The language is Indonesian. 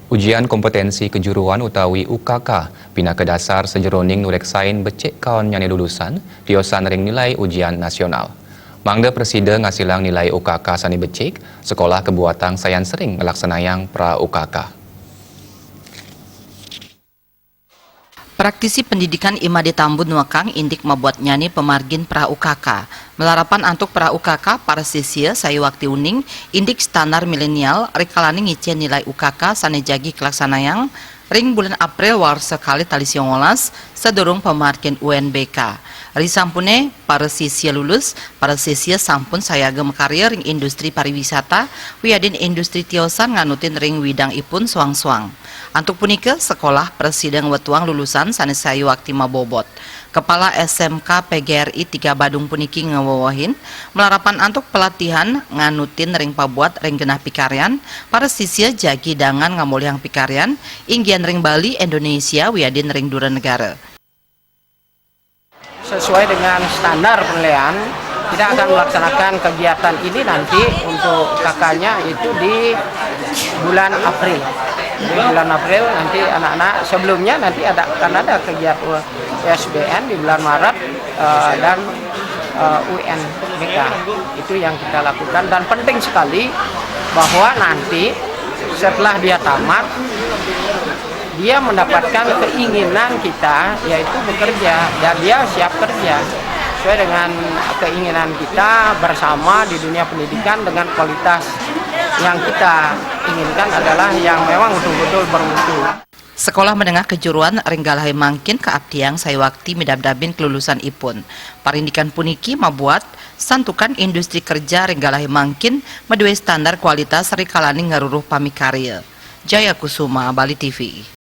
Ujian kompetensi kejuruan utawi UKK pina ke dasar sejeroning nureksain becek kawan nyani lulusan tiosan ring nilai ujian nasional. Mangda presiden ngasilang nilai UKK sani becek, sekolah kebuatan sayan sering ngelaksanayang pra UKK. Praktisi pendidikan Imade Tambun Nuakang indik membuat nyani pemargin pra UKK. Melarapan antuk pra UKK para siswa saya waktu uning indik standar milenial rekalani ngicen nilai UKK sanejagi kelaksanayang ring bulan April war sekali tali siongolas sedurung pemargin UNBK. Risampune para siswa lulus, para siswa sampun sayagem karir ring industri pariwisata, wiadin industri tiosan nganutin ring widang ipun suang-suang. Antuk punika sekolah presiden wetuang lulusan sanes sayu waktu mabobot. Kepala SMK PGRI 3 Badung puniki ngawawahin melarapan antuk pelatihan nganutin ring pabuat ring genah pikarian para siswa jagi dangan ngamuliang pikarian inggian ring Bali Indonesia wiadin ring Dura Negara. Sesuai dengan standar penilaian, kita akan melaksanakan kegiatan ini nanti untuk kakaknya itu di bulan April. Di bulan April nanti anak-anak sebelumnya nanti akan ada kegiatan USBN di bulan Maret dan UNBK. Itu yang kita lakukan dan penting sekali bahwa nanti setelah dia tamat dia mendapatkan keinginan kita yaitu bekerja dan dia siap kerja sesuai dengan keinginan kita bersama di dunia pendidikan dengan kualitas yang kita inginkan adalah yang memang betul-betul bermutu. Sekolah menengah kejuruan Ringgalahai Mangkin keabdiang saywakti midabdabin kelulusan ipun. Parindikan puniki membuat santukan industri kerja Ringgalahai Mangkin medue standar kualitas rikalani ngaruruh pamikarya. Jaya Kusuma, Bali TV.